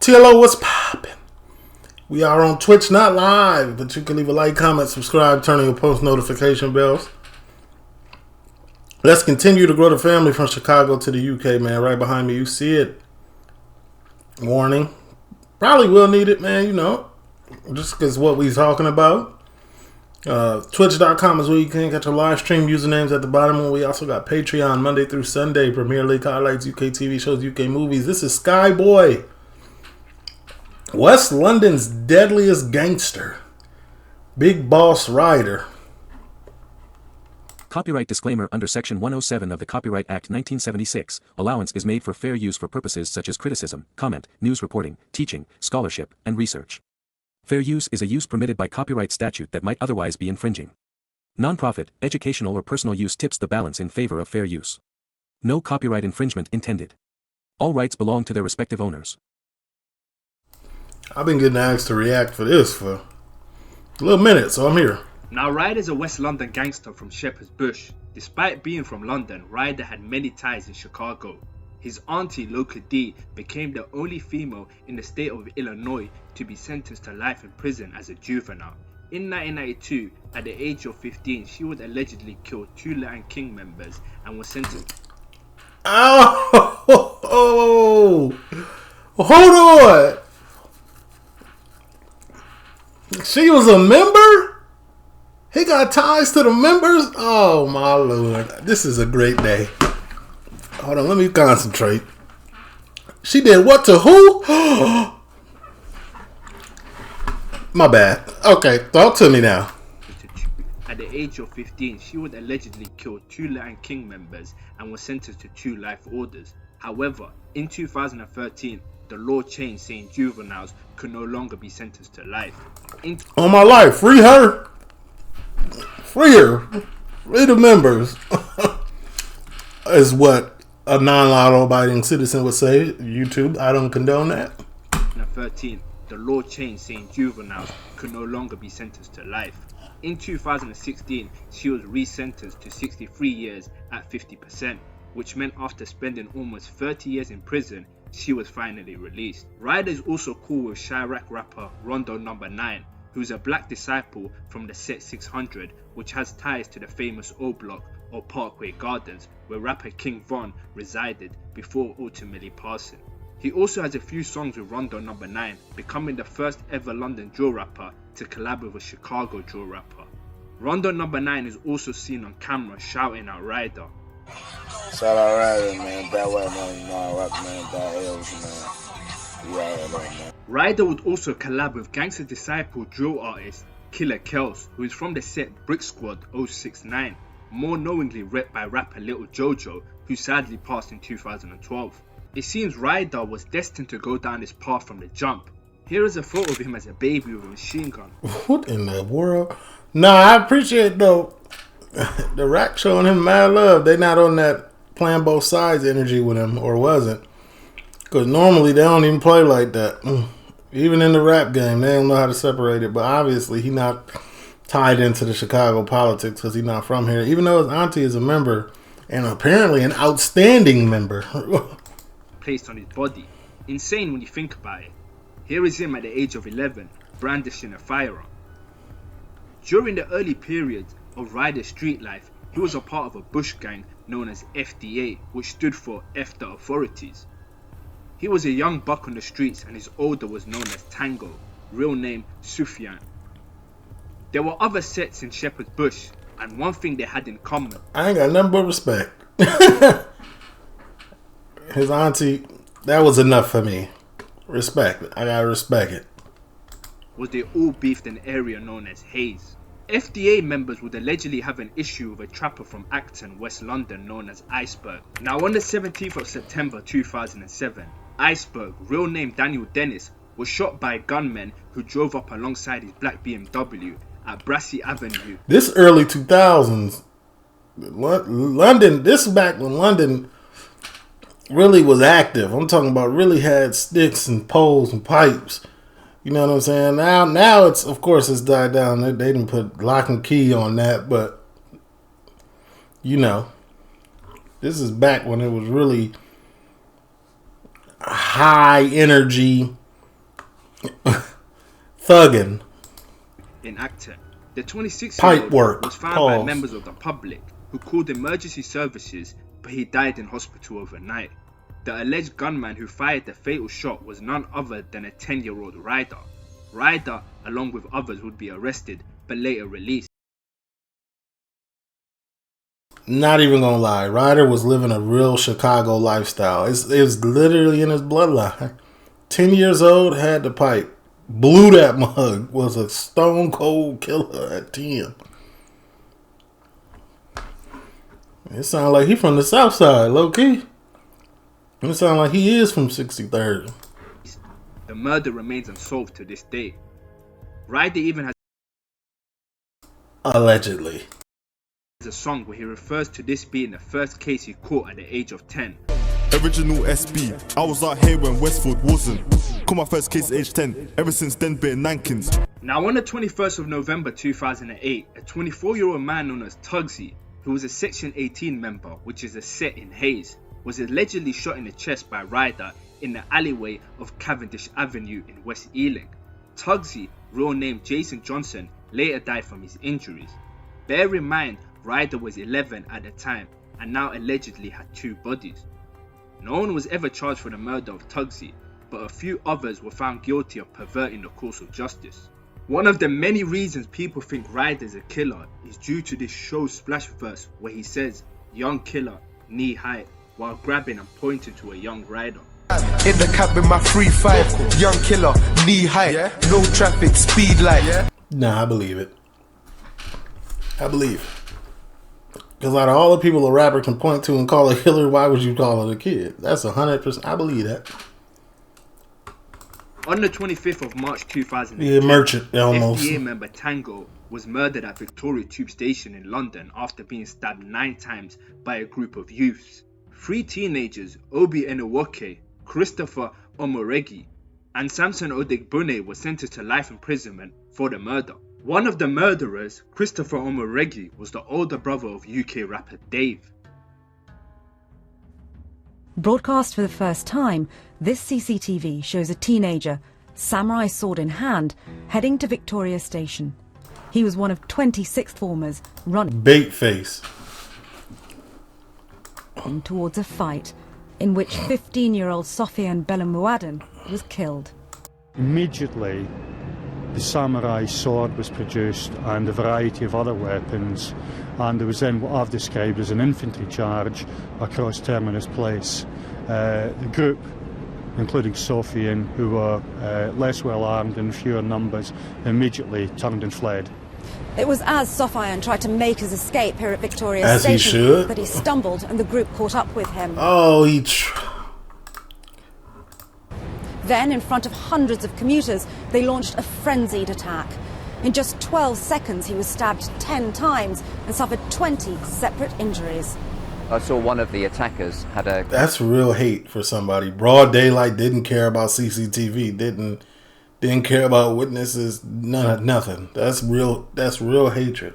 TLO, what's poppin'? We are on Twitch, not live, but you can leave a like, comment, subscribe, turn on your post notification bells. Let's continue to grow the family from Chicago to the UK, man. Right behind me, you see it. Warning. Probably will need it, man, you know. Just because what we talking about. Twitch.com is where you can get your live stream usernames at the bottom. We also got Patreon Monday through Sunday, Premier League highlights, UK TV shows, UK movies. This is Skyboy, West London's Deadliest Gangster, BigBossRyder. Copyright disclaimer. Under Section 107 of the Copyright Act 1976, allowance is made for fair use for purposes such as criticism, comment, news reporting, teaching, scholarship, and research. Fair use is a use permitted by copyright statute that might otherwise be infringing. Non-profit, educational or personal use tips the balance in favor of fair use. No copyright infringement intended. All rights belong to their respective owners. I've been getting asked to react for this for a little minute, so I'm here. Now, Ryder's a West London gangster from Shepherd's Bush. Despite being from London, Ryder had many ties in Chicago. His auntie, Loca D, became the only female in the state of Illinois to be sentenced to life in prison as a juvenile. In 1992, at the age of 15, she would allegedly kill 2 Latin King members and was sentenced. Oh, hold on. She was a member? He got ties to the members? Oh, my Lord. This is a great day. Hold on, let me concentrate. She did what to who? My bad. Okay, talk to me now. At the age of 15, she would allegedly kill 2 Latin King members and was sentenced to 2 life orders. However, in 2013, the law changed, saying juveniles could no longer be sentenced to life. On my life, free her. Free her. Free the members. Is what a non-law-abiding citizen would say. YouTube, I don't condone that. 2013, the law changed, saying juveniles could no longer be sentenced to life. In 2016, she was resentenced to 63 years at 50%, which meant after spending almost 30 years in prison, she was finally released. Ryder is also cool with Chirac rapper Rondo No. 9, who's a black disciple from the Set 600, which has ties to the famous O Block or Parkway Gardens, where rapper King Von resided before ultimately passing. He also has a few songs with Rondo No. 9, becoming the first ever London drill rapper to collab with a Chicago drill rapper. Rondo No. 9 is also seen on camera shouting out Ryder. Shout out Ryder, man. That way, man. You know, I rap, man. That L's, man. Yeah, man. Ryder would also collab with gangster disciple drill artist Killer Kels, who is from the set Brick Squad 069, more knowingly repped by rapper Little Jojo, who sadly passed in 2012. It seems Ryder was destined to go down this path from the jump. Here is a photo of him as a baby with a machine gun. What in the world? Nah, I appreciate though the rap showing him mad love. They not on that playing both sides energy with him, or wasn't. Because normally they don't even play like that. Even in the rap game, they don't know how to separate it. But obviously he not tied into the Chicago politics because he's not from here. Even though his auntie is a member, and apparently an outstanding member. Placed on his body. Insane when you think about it. Here is him at the age of 11, brandishing a firearm. During the early periods of Ryder's street life, he was a part of a bush gang known as FDA, which stood for F the Authorities. He was a young buck on the streets and his older was known as Tango, real name Sufyan. There were other sets in Shepherd's Bush, and one thing they had in common. I ain't got nothing but respect. His auntie, that was enough for me. Respect it. I gotta respect it. Was they all beefed in an area known as Hayes. FDA members would allegedly have an issue with a trapper from Acton, West London, known as Iceberg. Now on the 17th of September 2007, Iceberg, real name Daniel Dennis, was shot by gunmen who drove up alongside his black BMW at Brassey Avenue. This early 2000s, London, this is back when London really was active. I'm talking about really had sticks and poles and pipes. You know what I'm saying? Now it's, of course, it's died down. They didn't put lock and key on that, but you know, this is back when it was really high energy, Thuggin. In Acton, the 26-year-old Pipe work. was found Pause. by members of the public who called emergency services, but he died in hospital overnight. The alleged gunman who fired the fatal shot was none other than a 10-year-old Ryder. Ryder, along with others, would be arrested, but later released. Not even gonna lie, Ryder was living a real Chicago lifestyle. It was literally in his bloodline. 10 years old, had the pipe. Blew that mug. Was a stone cold killer at 10. It sounds like he from the South Side, low key. It sounds like he is from 63rd. The murder remains unsolved to this day. Ryder even has Allegedly. a song where he refers to this being the first case he caught at the age of 10. Original SB, I was out here when Westwood wasn't. Caught my first case at age 10, ever since then been Nankins. Now on the 21st of November 2008, a 24-year-old man known as Tugsy, who was a Section 18 member, which is a set in Hayes, was allegedly shot in the chest by Ryder in the alleyway of Cavendish Avenue in West Ealing. Tugsy, real name Jason Johnson, later died from his injuries. Bear in mind, Ryder was 11 at the time and now allegedly had 2 bodies. No one was ever charged for the murder of Tugsy, but a few others were found guilty of perverting the course of justice. One of the many reasons people think Ryder's a killer is due to this show splash verse where he says, "Young killer, knee high," while grabbing and pointing to a young Ryder. In the cab with my 3-5, young killer, knee high, no traffic, speed light. Nah, I believe it. I believe. Because out of all the people a rapper can point to and call a killer, why would you call it a kid? That's 100%. I believe that. On the 25th of March 2008, Yeah, merchant, almost. FDA member Tango was murdered at Victoria Tube Station in London after being stabbed 9 times by a group of youths. 3 teenagers, Obi Enowoke, Christopher Omoregi, and Samson Odegbune were sentenced to life imprisonment for the murder. One of the murderers, Christopher Omoregi, was the older brother of UK rapper Dave. Broadcast for the first time, this CCTV shows a teenager, samurai sword in hand, heading to Victoria Station. He was one of 26 formers running Bait face. towards a fight in which 15-year-old Sofian Belamuadin was killed. Immediately, the samurai sword was produced and a variety of other weapons, and there was then what I've described as an infantry charge across Terminus Place. The group, including Sofian, who were less well armed and fewer numbers, immediately turned and fled. It was as Sofian tried to make his escape here at Victoria As he Station should. that he stumbled and the group caught up with him. Oh, Then, in front of hundreds of commuters, they launched a frenzied attack. In just 12 seconds, he was stabbed 10 times and suffered 20 separate injuries. I saw one of the attackers had a... That's real hate for somebody. Broad daylight, didn't care about CCTV, didn't care about witnesses, nothing. That's real hatred.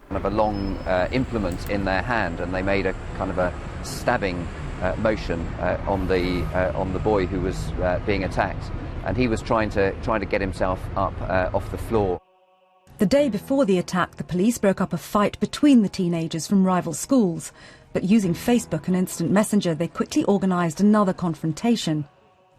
kind of a long implement in their hand, and they made a kind of a stabbing motion on the boy who was being attacked, and he was trying to get himself up off the floor. The day before the attack, the police broke up a fight between the teenagers from rival schools. But using Facebook and Instant Messenger, they quickly organised another confrontation.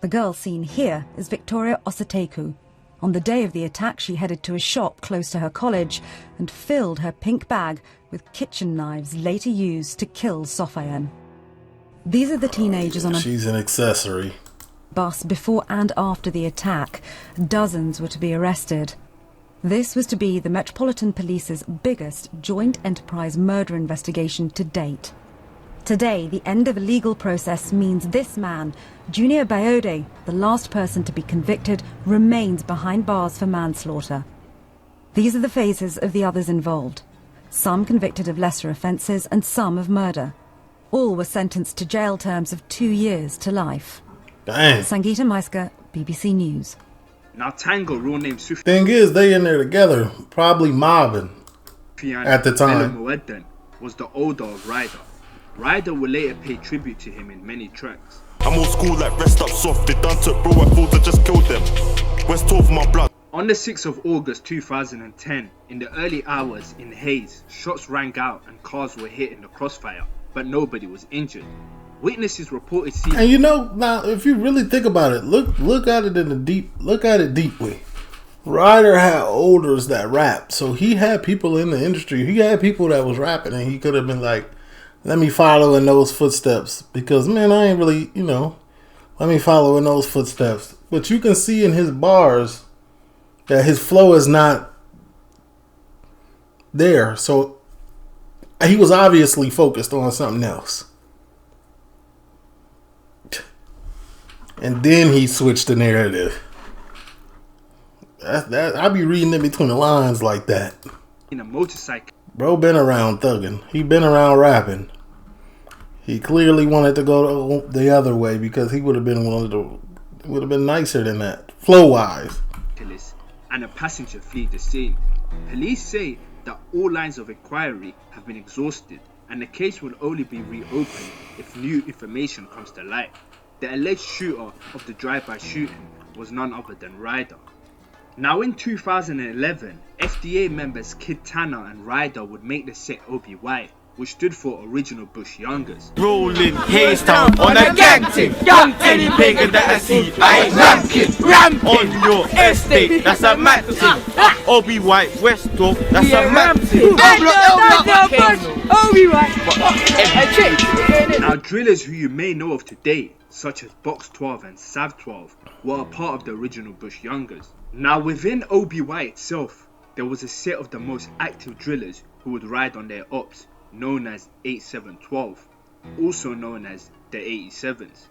The girl seen here is Victoria Osateku. On the day of the attack, she headed to a shop close to her college and filled her pink bag with kitchen knives later used to kill Sofian. These are the teenagers on a She's an accessory. bus before and after the attack. Dozens were to be arrested. This was to be the Metropolitan Police's biggest joint enterprise murder investigation to date. Today, the end of a legal process means this man, Junior Bayode, the last person to be convicted, remains behind bars for manslaughter. These are the faces of the others involved. Some convicted of lesser offences and some of murder. All were sentenced to jail terms of 2 years to life. Dang. Sangeeta Maiska, BBC News. Now Tango, real name Sufyan Thing is, they in there together, probably mobbing at the time. Muedden, was the older of Ryder. Ryder would later pay tribute to him in many tracks. I'm old school like rest up soft. They done to bro, I thought I just killed them. West 12 my blood. On the 6th of August 2010, in the early hours in Hayes, shots rang out and cars were hit in the crossfire, but nobody was injured. Witnesses reported seeing... And you know, now if you really think about it, look at it deeply. Ryder had olders that rapped, so he had people in the industry. He had people that was rapping, and he could have been like, let me follow in those footsteps, because man, I ain't really, let me follow in those footsteps. But you can see in his bars that his flow is not there. So he was obviously focused on something else. And then he switched the narrative. I be reading in between the lines like that. In a motorcycle. Bro been around thugging. He been around rapping. He clearly wanted to go the other way because he would have been nicer than that, flow wise. And a passenger flee the scene. Police say that all lines of inquiry have been exhausted and the case will only be reopened if new information comes to light. The alleged shooter of the drive-by shooting was none other than Ryder. Now in 2011, FDA members Kid Tanner and Ryder would make the set Obi White, which stood for Original Bush Youngers. Rolling Hayes Town on a gang team. Young any pagan that I see, I ain't ramping. On your estate, that's a mad thing. Obi White, West Dog, that's a mad thing. Obi White. Now drillers who you may know of today, such as Box 12 and Sav 12, were a part of the Original Bush Youngers. Now within Obi White itself, there was a set of the most active drillers who would ride on their ops, known as 8712, also known as the 87s.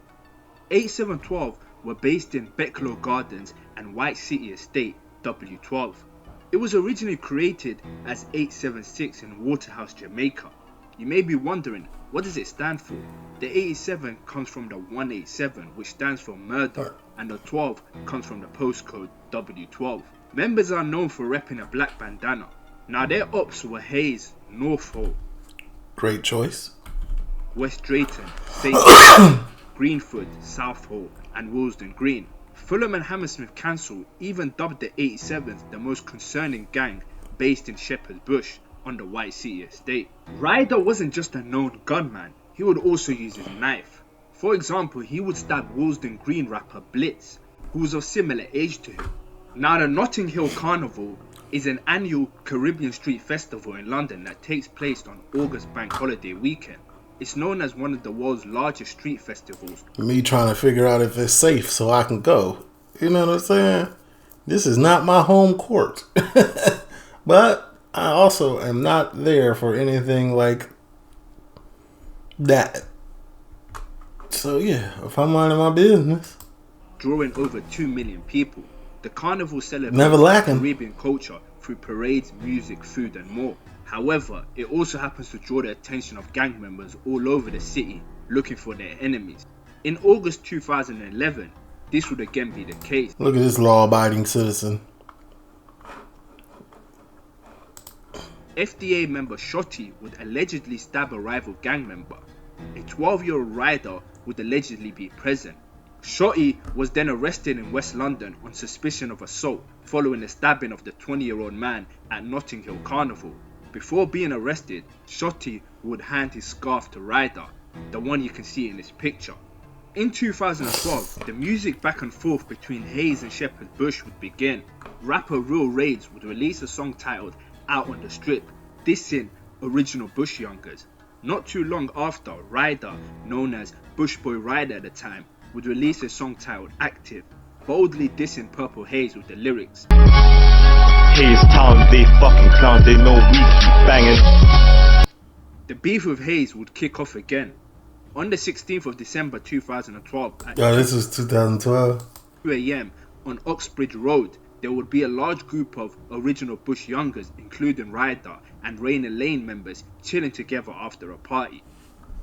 8712 were based in Becklow Gardens and White City Estate, W12. It was originally created as 876 in Waterhouse, Jamaica. You may be wondering, what does it stand for? The 87 comes from the 187, which stands for murder, and the 12 comes from the postcode W12. Members are known for repping a black bandana. Now their ops were Hayes, North Hall, great choice, West Drayton, St. Greenford, South Hall, and Willesden Green. Fulham and Hammersmith Council even dubbed the 87s the most concerning gang based in Shepherd's Bush on the White City Estate. Ryder wasn't just a known gunman, he would also use his knife. For example, he would stab Willesden Green rapper Blitz, who was of similar age to him. Now the Notting Hill Carnival is an annual Caribbean street festival in London that takes place on August bank holiday weekend. It's known as one of the world's largest street festivals. Me trying to figure out if it's safe so I can go. You know what I'm saying? This is not my home court. But I also am not there for anything like that. So yeah, if I'm minding my business. Drawing over 2 million people, the carnival celebrates Caribbean culture through parades, music, food and more. However, it also happens to draw the attention of gang members all over the city looking for their enemies. In August 2011, this would again be the case. Look at this law-abiding citizen. FDA member Shotty would allegedly stab a rival gang member. A 12-year-old Ryder would allegedly be present. Shotty was then arrested in West London on suspicion of assault following the stabbing of the 20-year-old man at Notting Hill Carnival. Before being arrested, Shotty would hand his scarf to Ryder, the one you can see in this picture. In 2012, the music back and forth between Hayes and Shepherd's Bush would begin. Rapper Real Raids would release a song titled Out on the Strip, dissing Original Bush Youngers. Not too long after, Ryder, known as BigBossRyder at the time, would release a song titled Active, boldly dissing Purple Haze with the lyrics. Hayes Town, they fucking clown, they know we keep banging. The beef with Hayes would kick off again. On the 16th of December 2012 at this was 2012. 2 a.m. on Oxbridge Road, there would be a large group of Original Bush Youngers, including Ryder and Rainer Lane members, chilling together after a party.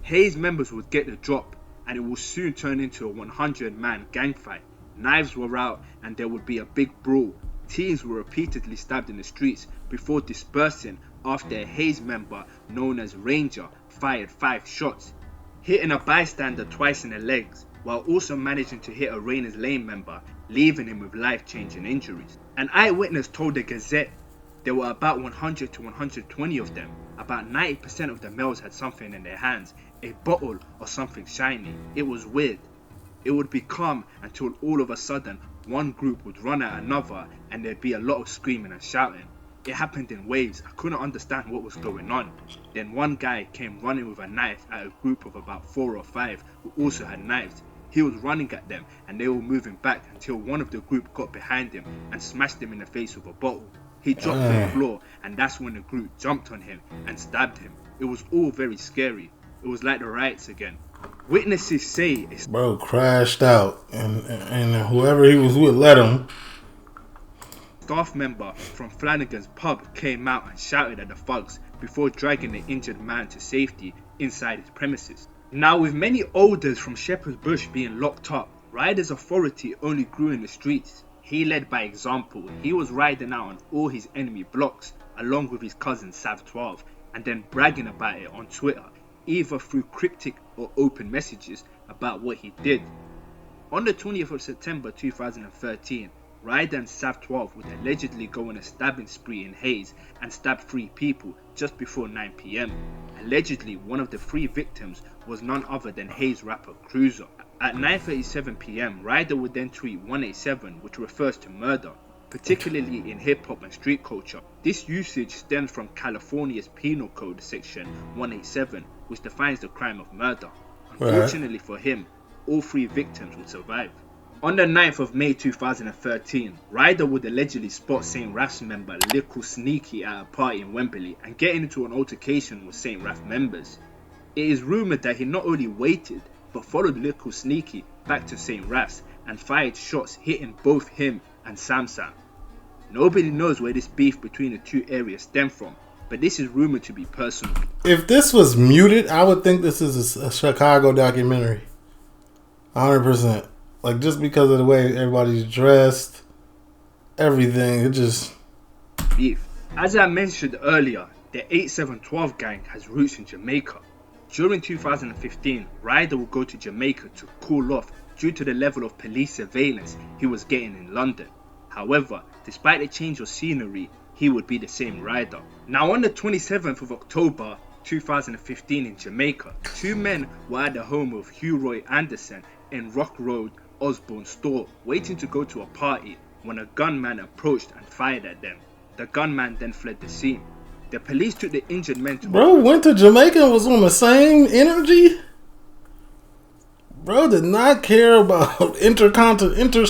Hayes members would get the drop, and it will soon turn into a 100-man gang fight. Knives were out and there would be a big brawl. Teens were repeatedly stabbed in the streets before dispersing after a Hayes member known as Ranger fired 5 shots, hitting a bystander twice in the legs. while also managing to hit a Rayners Lane member, leaving him with life-changing injuries. An eyewitness told the Gazette there were about 100 to 120 of them. About 90% of the males had something in their hands, a bottle or something shiny. It was weird. It would be calm until all of a sudden one group would run at another and there'd be a lot of screaming and shouting. It happened in waves. I couldn't understand what was going on. Then one guy came running with a knife at a group of about 4 or 5 who also had knives. He was running at them and they were moving back until one of the group got behind him and smashed him in the face with a bottle. He dropped to the floor and that's when the group jumped on him and stabbed him. It was all very scary. It was like the riots again. Witnesses say bro crashed out and whoever he was with let him. Staff member from Flanagan's pub came out and shouted at the thugs before dragging the injured man to safety inside his premises. Now, with many orders from Shepherd's Bush being locked up, Ryder's authority only grew in the streets. He led by example. He was riding out on all his enemy blocks along with his cousin Sav 12 and then bragging about it on Twitter, either through cryptic or open messages about what he did. On the 20th of September 2013, Ryder and Sav 12 would allegedly go on a stabbing spree in Hayes and stab 3 people just before 9 PM. Allegedly, one of the 3 victims was none other than Hayes rapper Cruiser. At 9:37 PM, Ryder would then tweet 187, which refers to murder, particularly in hip-hop and street culture. This usage stems from California's Penal Code section 187, which defines the crime of murder. Unfortunately for him, all 3 victims would survive. On the 9th of May 2013, Ryder would allegedly spot St. Raph's member Little Sneaky at a party in Wembley and get into an altercation with St. Raph members. It is rumoured that he not only waited, but followed Little Sneaky back to St. Raph's and fired shots hitting both him and Samsam. Nobody knows where this beef between the 2 areas stemmed from, but this is rumoured to be personal. If this was muted, I would think this is a Chicago documentary. 100%. Like, just because of the way everybody's dressed, everything, it just... beef. As I mentioned earlier, the 8712 gang has roots in Jamaica. During 2015, Ryder would go to Jamaica to cool off due to the level of police surveillance he was getting in London. However, despite the change of scenery, he would be the same Ryder. Now, on the 27th of October 2015 in Jamaica, 2 men were at the home of Hugh Roy Anderson in Rock Road, Osborne store, waiting to go to a party when a gunman approached and fired at them. The gunman then fled the scene. The police took the injured men to... Bro went to Jamaica and was on the same energy? Bro did not care about intercontinental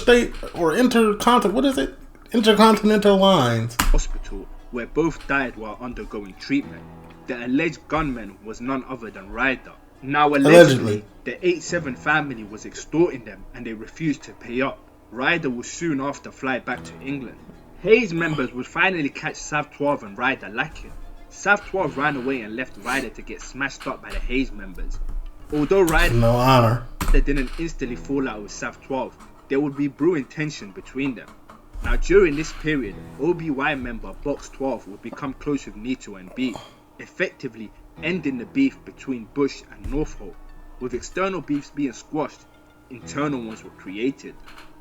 lines. Hospital, where both died while undergoing treatment. The alleged gunman was none other than Ryder. Now, allegedly, the 87 family was extorting them and they refused to pay up. Ryder would soon after fly back to England. Hayes members would finally catch Sav 12 and Ryder lacking. Sav 12 ran away and left Ryder to get smashed up by the Hayes members. Although Ryder no honor. Didn't instantly fall out with Sav 12, there would be brewing tension between them. Now, during this period, OBY member Box 12 would become close with Nito and B, effectively ending the beef between Bush and Northolt. With external beefs being squashed, internal ones were created.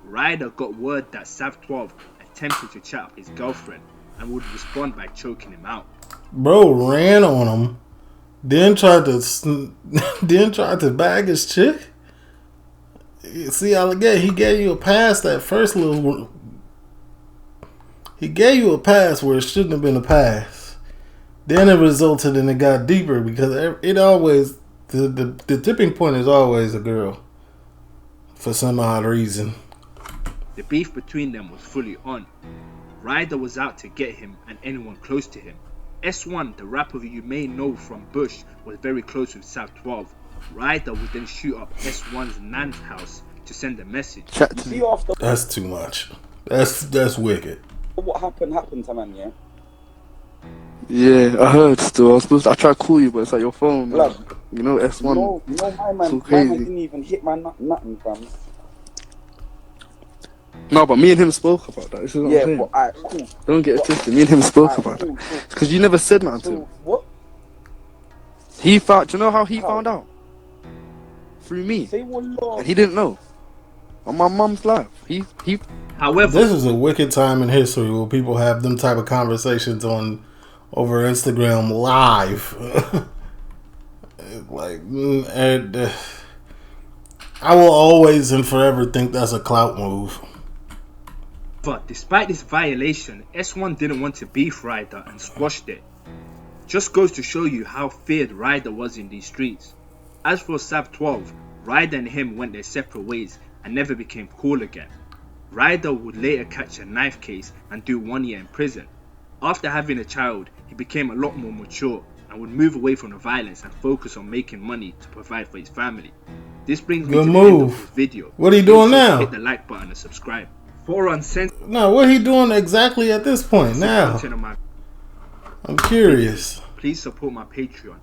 Ryder got word that Sav 12 attempted to chat up his girlfriend and would respond by choking him out. Bro ran on him, then tried to bag his chick. See, he gave you a pass that first little. He gave you a pass where it shouldn't have been a pass. Then it resulted and it got deeper because it always the tipping point is always a girl for some odd reason. The beef between them was fully on. Ryder was out to get him and anyone close to him. S1, the rapper who you may know from Bush, was very close with Sav 12. Ryder would then shoot up S1's nan's house to send a message. That's too much. That's wicked. What happened to man, yeah? Yeah, I heard still. I tried to call you, but it's like your phone. Blood. You know, S1. No, my man, so crazy. My man didn't even hit my nothing, fam. No, but me and him spoke about that. This is what I'm saying. Alright, cool. Don't get it twisted. Me and him spoke about that. Because you never said nothing to him. What? He found. Do you know how he found out? through me. Say wallah. And he didn't know. On my mum's life. He However, this is a wicked time in history where people have them type of conversations over Instagram live. I will always and forever think that's a clout move. but despite this violation, S1 didn't want to beef Ryder and squashed it. Just goes to show you how feared Ryder was in these streets. As for Sav 12, Ryder and him went their separate ways and never became cool again. Ryder would later catch a knife case and do 1 year in prison. After having a child, he became a lot more mature and would move away from the violence and focus on making money to provide for his family. This brings me to the end of this video. What are you doing now? Hit the like button and subscribe. For uncensored. No, what are he doing exactly at this point now? I'm curious. Please support my Patreon